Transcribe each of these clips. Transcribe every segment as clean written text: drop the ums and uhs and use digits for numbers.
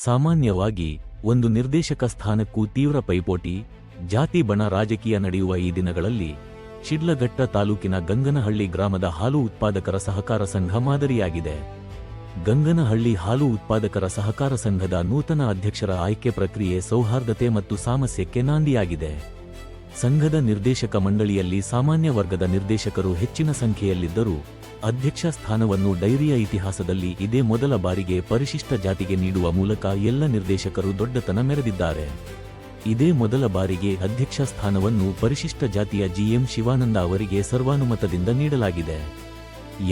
ಸಾಮಾನ್ಯವಾಗಿ ಒಂದು ನಿರ್ದೇಶಕ ಸ್ಥಾನಕ್ಕೂ ತೀವ್ರ ಪೈಪೋಟಿ, ಜಾತಿ ಬಣ ರಾಜಕೀಯ ನಡೆಯುವ ಈ ದಿನಗಳಲ್ಲಿ ಶಿಡ್ಲಘಟ್ಟ ತಾಲೂಕಿನ ಗಂಗನಹಳ್ಳಿ ಗ್ರಾಮದ ಹಾಲು ಉತ್ಪಾದಕರ ಸಹಕಾರ ಸಂಘ ಮಾದರಿಯಾಗಿದೆ. ಗಂಗನಹಳ್ಳಿ ಹಾಲು ಉತ್ಪಾದಕರ ಸಹಕಾರ ಸಂಘದ ನೂತನ ಅಧ್ಯಕ್ಷರ ಆಯ್ಕೆ ಪ್ರಕ್ರಿಯೆ ಸೌಹಾರ್ದತೆ ಮತ್ತು ಸಾಮರಸ್ಯಕ್ಕೆ ನಾಂದಿಯಾಗಿದೆ. ಸಂಘದ ನಿರ್ದೇಶಕ ಮಂಡಳಿಯಲ್ಲಿ ಸಾಮಾನ್ಯ ವರ್ಗದ ನಿರ್ದೇಶಕರು ಹೆಚ್ಚಿನ ಸಂಖ್ಯೆಯಲ್ಲಿದ್ದರೂ ಅಧ್ಯಕ್ಷ ಸ್ಥಾನವನ್ನು ಡೈರಿಯ ಇತಿಹಾಸದಲ್ಲಿ ಇದೇ ಮೊದಲ ಬಾರಿಗೆ ಪರಿಶಿಷ್ಟ ಜಾತಿಗೆ ನೀಡುವ ಮೂಲಕ ಎಲ್ಲ ನಿರ್ದೇಶಕರು ದೊಡ್ಡತನ ಮೆರೆದಿದ್ದಾರೆ. ಇದೇ ಮೊದಲ ಬಾರಿಗೆ ಅಧ್ಯಕ್ಷ ಸ್ಥಾನವನ್ನು ಪರಿಶಿಷ್ಟ ಜಾತಿಯ ಜಿಎಂ ಶಿವಾನಂದ ಅವರಿಗೆ ಸರ್ವಾನುಮತದಿಂದ ನೀಡಲಾಗಿದೆ.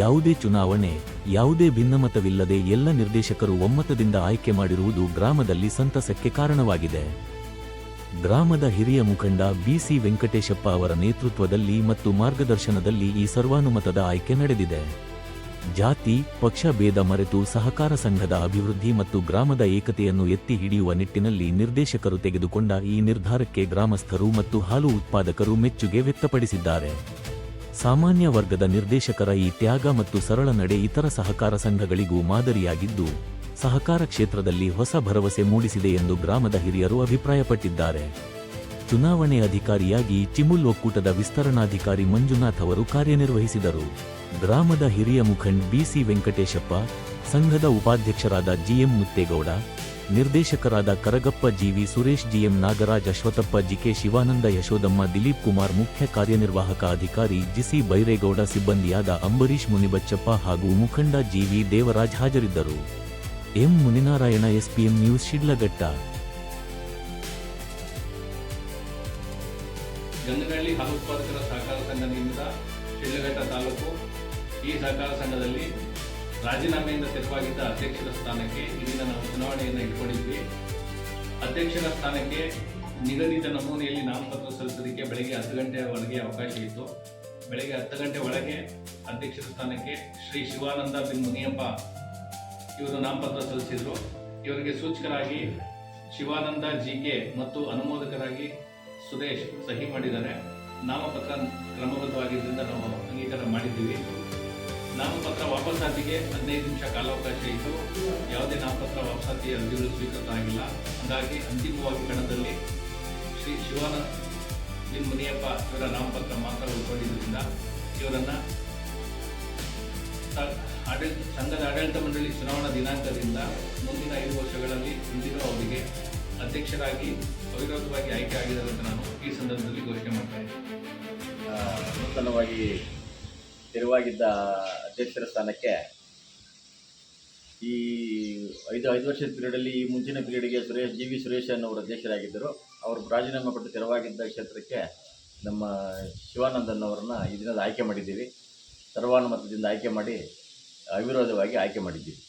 ಯಾವುದೇ ಚುನಾವಣೆ, ಯಾವುದೇ ಭಿನ್ನಮತವಿಲ್ಲದೆ ಎಲ್ಲ ನಿರ್ದೇಶಕರು ಒಮ್ಮತದಿಂದ ಆಯ್ಕೆ ಮಾಡಿರುವುದು ಗ್ರಾಮದಲ್ಲಿ ಸಂತಸಕ್ಕೆ ಕಾರಣವಾಗಿದೆ. ಗ್ರಾಮದ ಹಿರಿಯ ಮುಖಂಡ ಬಿಸಿ ವೆಂಕಟೇಶಪ್ಪ ಅವರ ನೇತೃತ್ವದಲ್ಲಿ ಮತ್ತು ಮಾರ್ಗದರ್ಶನದಲ್ಲಿ ಈ ಸರ್ವಾನುಮತದ ಆಯ್ಕೆ ನಡೆದಿದೆ. ಜಾತಿ, ಪಕ್ಷ ಭೇದ ಮರೆತು ಸಹಕಾರ ಸಂಘದ ಅಭಿವೃದ್ಧಿ ಮತ್ತು ಗ್ರಾಮದ ಏಕತೆಯನ್ನು ಎತ್ತಿ ಹಿಡಿಯುವ ನಿಟ್ಟಿನಲ್ಲಿ ನಿರ್ದೇಶಕರು ತೆಗೆದುಕೊಂಡ ಈ ನಿರ್ಧಾರಕ್ಕೆ ಗ್ರಾಮಸ್ಥರು ಮತ್ತು ಹಾಲು ಉತ್ಪಾದಕರು ಮೆಚ್ಚುಗೆ ವ್ಯಕ್ತಪಡಿಸಿದ್ದಾರೆ. ಸಾಮಾನ್ಯ ವರ್ಗದ ನಿರ್ದೇಶಕರ ಈ ತ್ಯಾಗ ಮತ್ತು ಸರಳ ನಡೆ ಇತರ ಸಹಕಾರ ಸಂಘಗಳಿಗೂ ಮಾದರಿಯಾಗಿದ್ದು, ಸಹಕಾರ ಕ್ಷೇತ್ರದಲ್ಲಿ ಹೊಸ ಭರವಸೆ ಮೂಡಿಸಿದೆ ಎಂದು ಗ್ರಾಮದ ಹಿರಿಯರು ಅಭಿಪ್ರಾಯಪಟ್ಟಿದ್ದಾರೆ. ಚುನಾವಣೆ ಅಧಿಕಾರಿಯಾಗಿ ಚಿಮುಲ್ ಒಕ್ಕೂಟದ ವಿಸ್ತರಣಾಧಿಕಾರಿ ಮಂಜುನಾಥ್ ಅವರು ಕಾರ್ಯನಿರ್ವಹಿಸಿದರು. ಗ್ರಾಮದ ಹಿರಿಯ ಮುಖಂಡ ಬಿಸಿ ವೆಂಕಟೇಶಪ್ಪ, ಸಂಘದ ಉಪಾಧ್ಯಕ್ಷರಾದ ಜಿಎಂ ಮುತ್ತೇಗೌಡ, ನಿರ್ದೇಶಕರಾದ Karagappa GV Suresh, GM Nagaraj, Ashwathappa, GK Shivananda, Yashodamma, Dilip Kumar, ಮುಖ್ಯ ಕಾರ್ಯನಿರ್ವಾಹಕ ಅಧಿಕಾರಿ ಜಿಸಿ ಬೈರೇಗೌಡ, ಸಿಬ್ಬಂದಿಯಾದ ಅಂಬರೀಶ್, ಮುನಿಬಚ್ಚಪ್ಪ ಹಾಗೂ ಮುಖಂಡ ಜಿವಿ ದೇವರಾಜ್ ಹಾಜರಿದ್ದರು. M Muninarayana, SPM news, Sidlaghatta. Ganganahalli ಹಾಲು ಉತ್ಪಾದಕರ ಸಹಕಾರ ಸಂಘದಿಂದ ಶಿಡ್ಲಘಟ್ಟ ತಾಲೂಕು ಈ ಸಹಕಾರ ಸಂಘದಲ್ಲಿ ರಾಜೀನಾಮೆಯಿಂದ ತೆರವಾಗಿದ್ದ ಅಧ್ಯಕ್ಷರ ಸ್ಥಾನಕ್ಕೆ ಇಂದಿನ ನಾವು ಚುನಾವಣೆಯನ್ನು ಇಟ್ಕೊಂಡಿದ್ವಿ. ಅಧ್ಯಕ್ಷರ ಸ್ಥಾನಕ್ಕೆ ನಿಗದಿತ ನಮೂನೆಯಲ್ಲಿ ನಾಮಪತ್ರ ಸಲ್ಲಿಸೋದಕ್ಕೆ ಬೆಳಗ್ಗೆ 10 ಗಂಟೆವರೆಗೆ ಅವಕಾಶ ಇತ್ತು. ಬೆಳಗ್ಗೆ 10 ಗಂಟೆ ಒಳಗೆ ಅಧ್ಯಕ್ಷರ ಸ್ಥಾನಕ್ಕೆ ಶ್ರೀ ಶಿವಾನಂದ ಬಿನ್ ಮುನಿಯಪ್ಪ ಇವರು ನಾಮಪತ್ರ ಸಲ್ಲಿಸಿದರು. ಇವರಿಗೆ ಸೂಚಕರಾಗಿ ಶಿವಾನಂದ ಜಿಕೆ ಮತ್ತು ಅನುಮೋದಕರಾಗಿ ಸುರೇಶ್ ಸಹಿ ಮಾಡಿದ್ದಾರೆ. ನಾಮಪತ್ರ ಕ್ರಮಬದ್ಧವಾಗಿದ್ದರಿಂದ ನಾವು ಅಂಗೀಕಾರ ಮಾಡಿದ್ದೀವಿ. ನಾಮಪತ್ರ ವಾಪಸಾತಿಗೆ 15 ನಿಮಿಷ ಕಾಲಾವಕಾಶ ಇತ್ತು. ಯಾವುದೇ ನಾಮಪತ್ರ ವಾಪಸಾತಿ ಅರ್ಜಿಗಳು ಸ್ವೀಕೃತ ಆಗಿಲ್ಲ. ಹಾಗಾಗಿ ಅಂತಿಮವಾಗಿ ಕಣದಲ್ಲಿ ಶ್ರೀ ಶಿವಾನಂದ ಬಿನ್ ಮುನಿಯಪ್ಪ ಇವರ ನಾಮಪತ್ರ ಮಾತ್ರ ಉಳ್ಕೊಂಡಿದ್ದರಿಂದ ಇವರನ್ನು ಸಂಘದ ಆಡಳಿತ ಮಂಡಳಿ ಚುನಾವಣಾ ದಿನಾಂಕದಿಂದ ಮುಂದಿನ 5 ವರ್ಷಗಳಲ್ಲಿ ಹಿಂದಿನ ಅವರಿಗೆ ಅಧ್ಯಕ್ಷರಾಗಿ ಅವಿರೋಧವಾಗಿ ಆಯ್ಕೆ ಆಗಿದ್ದಾರೆ ಅಂತ ನಾನು ಈ ಸಂದರ್ಭದಲ್ಲಿ ಘೋಷಣೆ ಮಾಡ್ತಾ ಇದ್ದೀನಿ. ನೂತನವಾಗಿ ತೆರವಾಗಿದ್ದ ಅಧ್ಯಕ್ಷರ ಸ್ಥಾನಕ್ಕೆ ಈ 5 ವರ್ಷದ ಪೀರಿಯಡಲ್ಲಿ ಈ ಮುಂಚಿನ ಪೀರಿಯಡ್ಗೆ ಜಿವಿ ಸುರೇಶನ್ ಅವರು ಅಧ್ಯಕ್ಷರಾಗಿದ್ದರು. ಅವರು ರಾಜೀನಾಮೆ ಕೊಟ್ಟು ತೆರವಾಗಿದ್ದ ಕ್ಷೇತ್ರಕ್ಕೆ ನಮ್ಮ ಶಿವಾನಂದನ್ ಅವರನ್ನು ಈ ದಿನದ ಆಯ್ಕೆ ಮಾಡಿದ್ದೀವಿ. ಸರ್ವಾನುಮತದಿಂದ ಆಯ್ಕೆ ಮಾಡಿ ಅವಿರೋಧವಾಗಿ ಆಯ್ಕೆ ಮಾಡಿದ್ದೀವಿ.